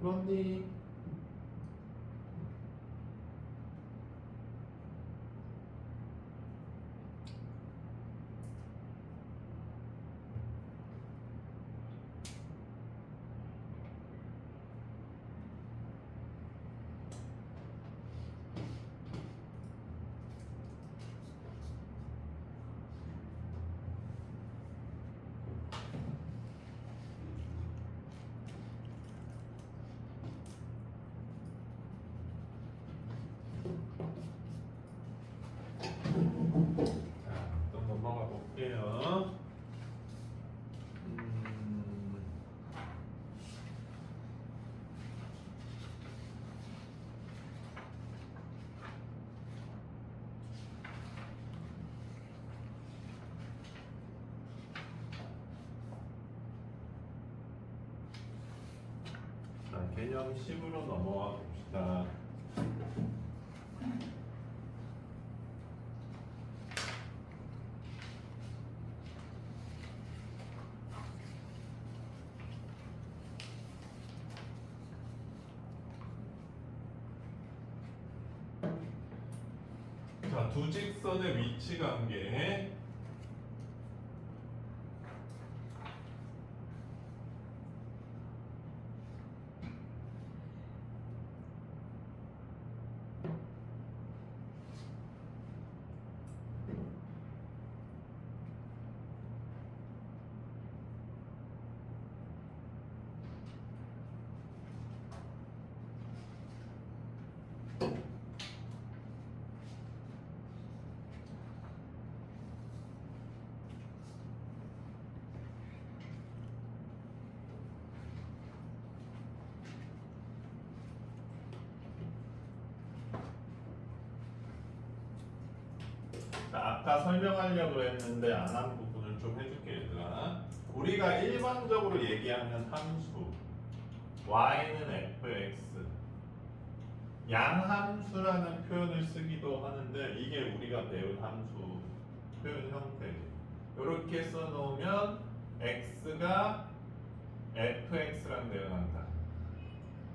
그런데 자, 또 넘어가 볼게요. 자, 개념 10으로 넘어가 봅시다. 자, 두 직선의 위치 관계. 자, 아까 설명하려고 했는데 안 한 부분을 좀 해줄게 얘들아. 우리가 일반적으로 얘기하는 함수 y는 fx 양함수라는 표현을 쓰기도 하는데 이게 우리가 배운 함수 표현 형태. 이렇게 써놓으면 x가 fx랑 대응한다.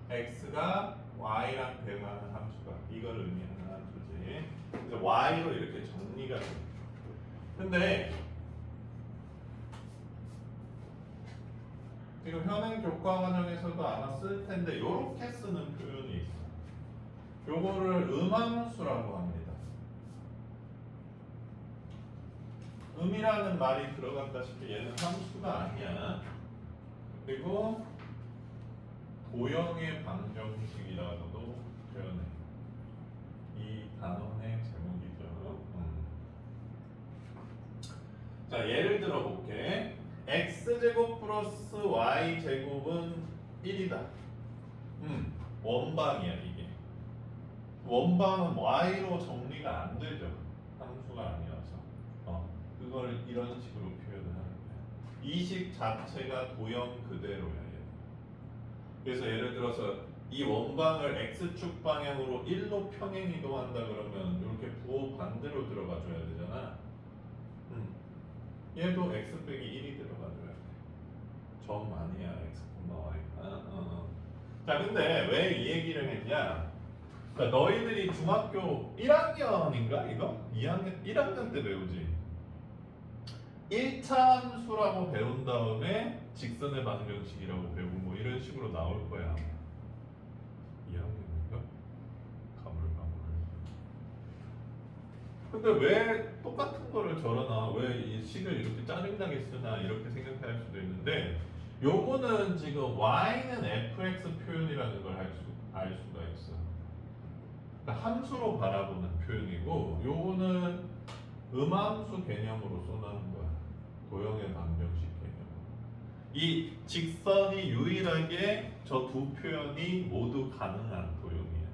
x가 y랑 대응하는 함수가 이걸 의미하는 함수지. 그래서 y로 이렇게 정리가 돼. 근데 지금 현행 교과 과정에서도 아마 쓸 텐데 이렇게 쓰는 표현이 있어. 요거를 음함수라고 합니다. 음이라는 말이 들어갔다시피 얘는 함수가 아니야. 그리고 도형의 방정식이라고도 표현해. 이 단원의 제목이죠. 자, 예를 들어 볼게. x제곱 플러스 y제곱은 1이다. 원방이야 이게. 원방은 y로 정리가 안 되죠. 함수가 아니어서. 그걸 이런 식으로 표현을 하는 거야. 이 식 자체가 도형 그대로야. 얘. 그래서 예를 들어서 이 원방을 x축 방향으로 1로 평행 이동한다 그러면 이렇게 부호 반대로 들어가 줘야 되잖아. 얘도 x 빼기 1이 들어가 줘야 돼. 점 아니야 x, y가. 자, 근데 왜 이 얘기를 했냐? 그러니까 너희들이 중학교 1학년인가 이거? 2학년 1학년 때 배우지. 1차 함수라고 배운 다음에 직선의 방정식이라고 배우고 뭐 이런 식으로 나올 거야. 2학년인가? 가물가물. 근데 왜 똑같은 거를 저러나, 왜 이 식을 이렇게 짜증나게 쓰나 이렇게 생각할 수도 있는데 요거는 지금 y는 fx 표현이라는 걸 알 수가 있어. 그러니까 함수로 바라보는 표현이고, 요거는 음함수 개념으로 써놓은 거야. 도형의 방정식 개념. 이 직선이 유일하게 저 두 표현이 모두 가능한 도형이야.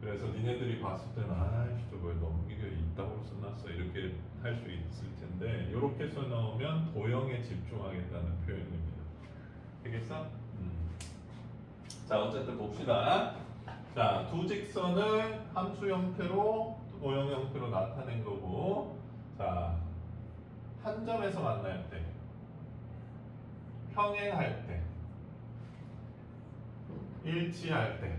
그래서 니네들이 봤을 때는 아이씨 저거 너무 이게 있다고 써놨어 이렇게 할 수 있을 텐데, 이렇게 써놓으면 도형에 집중하겠다는 표현입니다. 되겠어? 자, 어쨌든 봅시다. 자, 두 직선을 함수 형태로 도형 형태로 나타낸 거고, 자, 한 점에서 만날 때, 평행할 때, 일치할 때,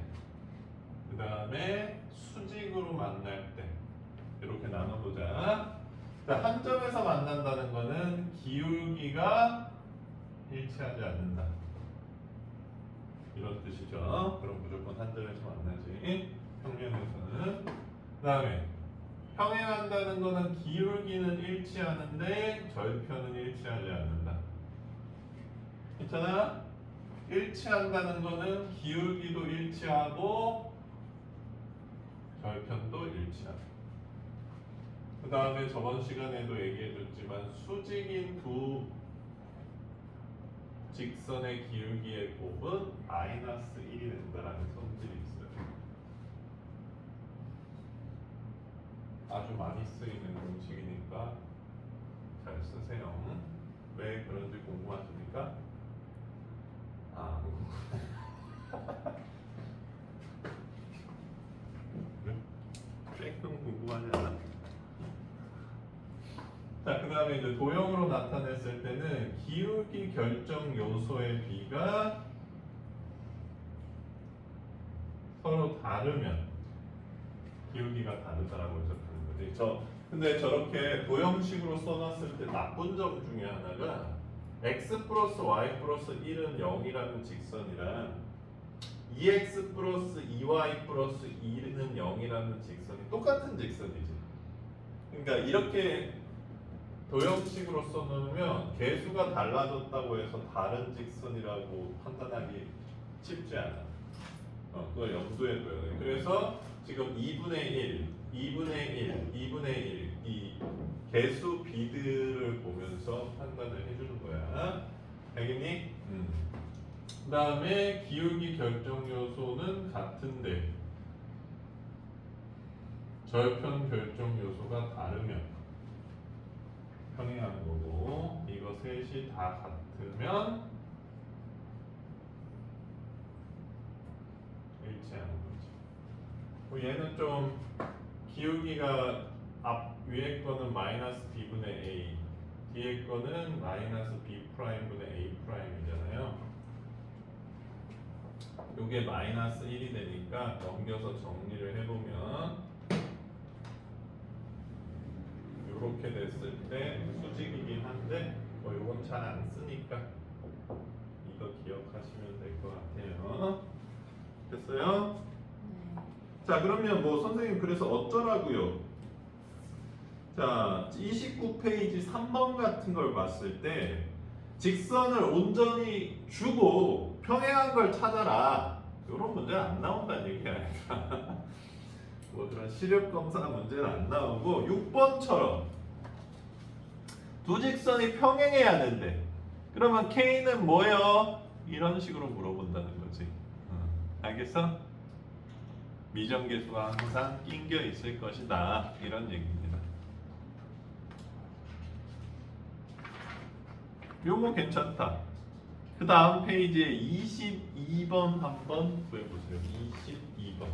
그 다음에 수직으로 만날 때, 이렇게 나눠보자. 자, 한 점에서 만난다는 거는 기울기가 일치하지 않는다, 이런 뜻이죠. 그럼 무조건 한 점에서 만나지, 평면에서는. 그 다음에 평행한다는 거는 기울기는 일치하는데 절편은 일치하지 않는다. 있잖아? 일치한다는 거는 기울기도 일치하고 절편도 일치하고. 그 다음에 저번 시간에도 얘기해줬지만 수직인 두 직선의 기울기의 곱은 마이너스 1이 된다라는 성질이 있어요. 아주 많이 쓰이는 공식이니까 잘 쓰세요. 왜 그런지 궁금하십니까? 아, 조금 궁금하지 않아? 자, 그 다음에 이제 도형으로 나타냈을 때는 기울기 결정 요소의 비가 서로 다르면 기울기가 다르다라고 해석하는 거지. 근데 저렇게 도형식으로 써놨을 때 나쁜 점 중에 하나가 x 플러스 y 플러스 1은 0이라는 직선이랑 2x 플러스 2y 플러스 1은 0이라는 직선이 똑같은 직선이지. 그러니까 이렇게 도형식으로 써놓으면 개수가 달라졌다고 해서 다른 직선이라고 판단하기 쉽지 않아. 그걸 염두에 둬야 돼. 그래서 지금 2분의 1, 2분의 1, 2분의 1 이 개수 비들을 보면서 판단을 해주는 거야. 알겠니? 그 다음에 기울기 결정 요소는 같은데 절편 결정 요소가 다르면 평행하는 거고, 이거 셋이 다 같으면 일치하는 거지. 얘는 좀 기울기가 앞 위에 거는 마이너스 b분의 a, 뒤에 거는 마이너스 b 프라임분의 a 프라임이잖아요. 이게 마이너스 1이 되니까 넘겨서 정리를 해보면 이렇게 됐을 때 수직이긴 한데 이건 잘 안 쓰니까 이거 기억하시면 될 것 같아요. 됐어요? 자, 그러면 뭐 선생님 그래서 어쩌라고요? 자, 29페이지 3번 같은 걸 봤을 때 직선을 온전히 주고 평행한 걸 찾아라, 이런 문제는 안 나온다는 얘기야. 뭐 그런 시력 검사 문제는 안 나오고, 6번처럼 두 직선이 평행해야 되는데 그러면 K는 뭐예요? 이런 식으로 물어본다는 거지. 알겠어? 미정계수가 항상 낑겨 있을 것이다, 이런 얘기입니다. 요거 괜찮다. 그 다음 페이지에 22번 한번 구해보세요. 22번.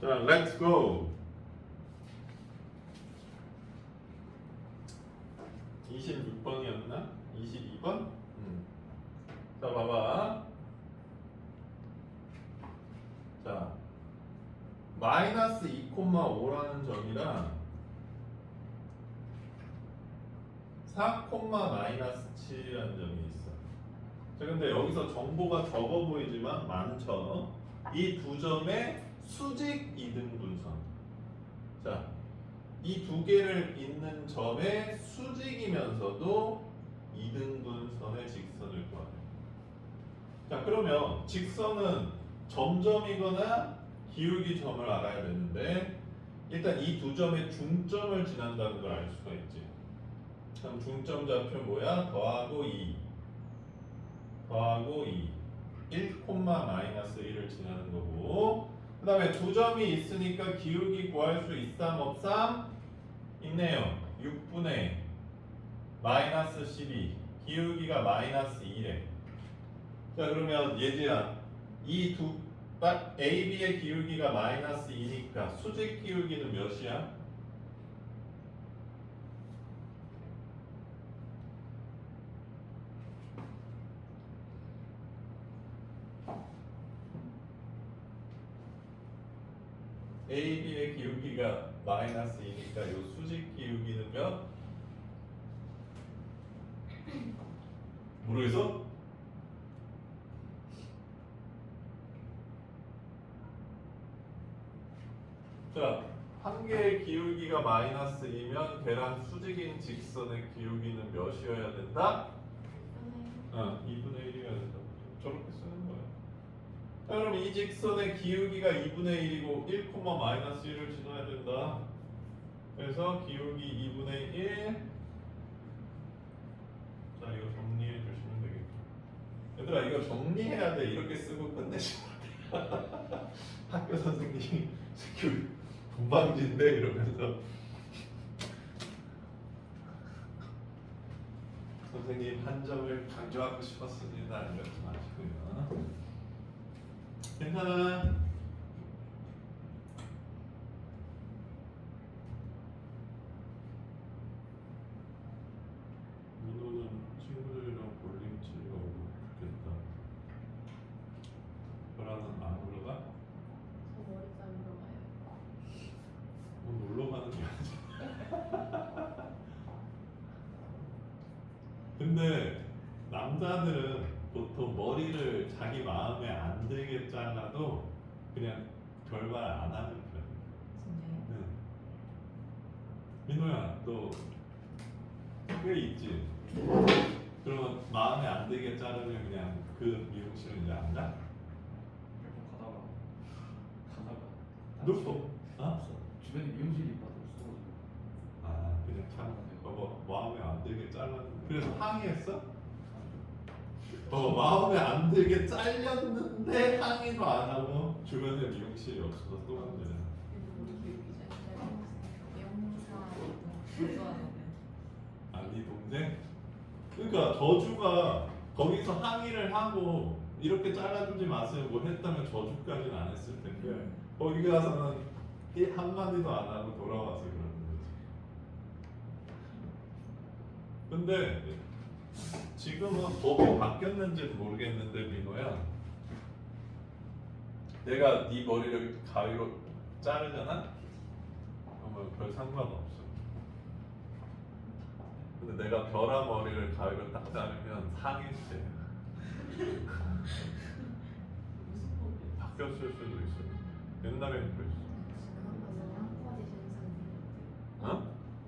자, let's go. 26번이었나? 22번? 자, 봐봐. 자, 마이너스 2,5라는 점이랑 4, 마이너스 7이라는 점이 있어. 자, 근데 여기서 정보가 적어 보이지만 많죠. 이 두 점의 수직 이등분선. 자, 이 두 개를 잇는 점의 수직이면서도 이등분선의 직선을 구하래. 자, 그러면 직선은 점점이거나 기울기 점을 알아야 되는데 일단 이 두 점의 중점을 지난다는 걸 알 수가 있지. 그럼 중점 좌표 뭐야? 더하고 2 더하고 2 1, 마이너스 1을 지나는 거고 그 다음에 두 점이 있으니까 기울기 구할 수 있삼 없삼? 있네요. 6분의 마이너스 12 기울기가 마이너스 2래. 자, 그러면 예지야 이 두 A, B의 기울기가 마이너스 2니까 수직 기울기는 몇이야? A, B의 기울기가 마이너스 2니까 요 수직 기울기는 몇? 모르겠어? 자, 한 개의 기울기가 마이너스 2면 걔랑 수직인 직선의 기울기는 몇이어야 된다? 2분의 1이어야 된다. 저렇게 쓰는 거야. 자, 그럼 이 직선의 기울기가 2분의 1이고 1, 마이너스 1을 지나야 된다. 그래서 기울기 2분의 1. 자, 이거 정리해 주시면 되겠다. 얘들아, 이거 정리해야 돼. 이렇게 쓰고 끝내지 마. 학교 선생님이 건방진데 이러면서 선생님 한 점을 강조하고 싶었습니다. 이러지 마시고요. 괜찮아. 민호는 친구들이랑 볼링 치러 오고 좋겠다. 저랑은 안 올라가? 저 머리 자르러 가요. 뭐 놀러 가는 게 아니야. 근데 남자들은 보통 머리를 자기 마음에 안 들게 잘라도 그냥 별말 안 하는 편이야. 진짜요? 네. 민호야, 너 꽤 있지? 그러면 마음에 안 들게 자르면 그냥 그 미용실은 이제 안 가? 가다가 너 또? 어? 주변에 미용실이 많이 없어가지고 아, 그냥 참 마음에 안 들게 잘랐는데 그래서 항의했어? 마음에 안 들게 잘렸는데 항의도 안 하고 주변에 미용실이 없어서 또 문제야. 아, 네 동생? 그러니까 저주가 거기서 항의를 하고 이렇게 잘라주지 마세요 뭐 했다면 저주까지는 안 했을 텐데 거기 가서는 한마디도 안 하고 돌아와서 그러는 거지. 근데 지금은 법이 바뀌었는지는 모르겠는데 민호야, 내가 네 머리를 가위로 자르잖아? 그러면 별 상관없어. 근데 내가 벼라 머리를 가위로 딱 자르면 상해돼. 바뀌었을 수도 있어. 옛날에는 그랬어. 어?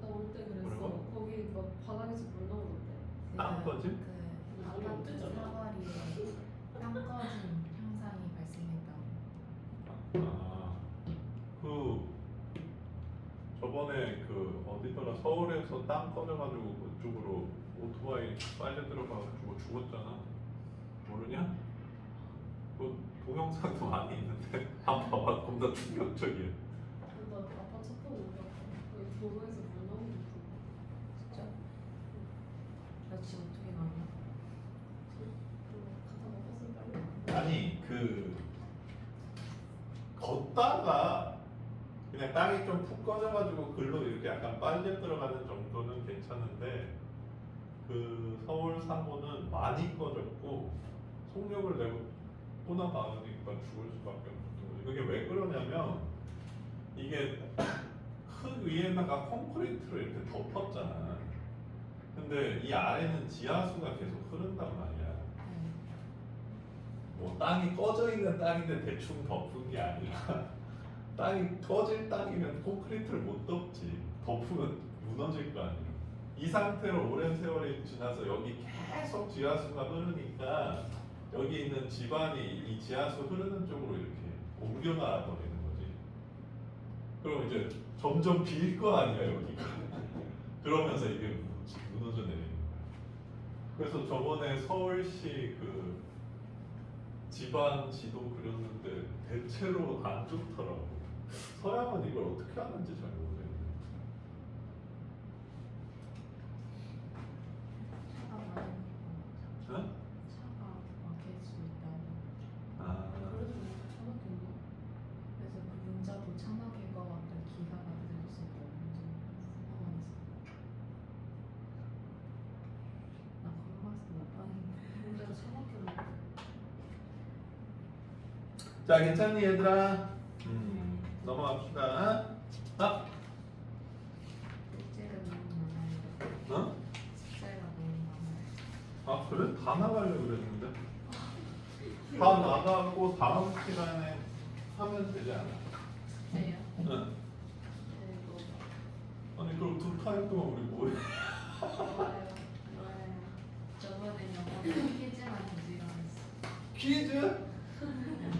나 올 때 그랬어. 뭐라고? 거기 막 바닥에서 물 나오는데. 땀 꺼짐? 그 아파트 아파트 사거리에 땅 꺼진 현상이 발생했다고. 그 저번에 그 어디더라 서울에서 땅 꺼져가지고 그쪽으로 오토바이 빨려 들어가가지고 죽었잖아. 모르냐? 그 동영상도 많이 있는데 한번 봐봐. 겁나 충격적이야. 나 아빠 차 타고 오다가 거기 도로에서 물 나오는 거 진짜? 나 지금 어떻게 가냐? 가다가 버스 빨리. 아니 그 걷다가 그냥 땅이 좀 푹 꺼져가지고 글로 이렇게 약간 빨려 들어가는 정도는 괜찮은데 그 서울 사고는 많이 꺼졌고 속력을 내고 꼬나 박으니까 죽을 수밖에 없었던 거지. 그게 왜 그러냐면 이게 흙 위에다가 콘크리트를 이렇게 덮었잖아. 근데 이 아래는 지하수가 계속 흐른단 말이야. 뭐 땅이 꺼져 있는 땅인데 대충 덮은 게 아니라 땅이 꺼질 땅이면 콘크리트를 못 덮지. 덮으면 무너질 거 아니야. 이 상태로 오랜 세월이 지나서 여기 계속 지하수가 흐르니까 여기 있는 집안이 이 지하수 흐르는 쪽으로 이렇게 옮겨가 버리는 거지. 그럼 이제 점점 빌 거 아니야 여기가. 그러면서 이게 무너져 내리는 거야. 그래서 저번에 서울시 그 집안 지도 그렸는데 대체로 안 좋더라고. 서양은 이걸 어떻게 하는지 잘 모르겠네. 차가 많이 응? 차가 막힐 수 있다고. 아, 그래도 차 막혔나? 그래서 그 문자도 차 막힌 거 같다. 기사가 들었었다. 문자 나 그거 봤을 때못 봤는데. 문자가 차 막혔나? 자 괜찮니 얘들아? 넘어갑시다. 아, 숙제가 너무 많아요. 어? 숙제가 너무 많아요. 아 그래? 다 나가려고 그랬는데. 다 나가고 다음 시간에 하면 되지 않아? 숙제요? 응. 그리고 아니 그럼 두 타임 동안 우리 뭐해? 좋아요. 저번에 영어 퀴즈만 도지라했어. 퀴즈?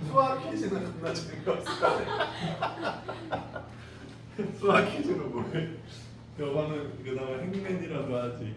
수학 퀴즈는 겁나 재미없을 수학 퀴즈는 뭐해? 저거는 그나마 행맨이라도 하지.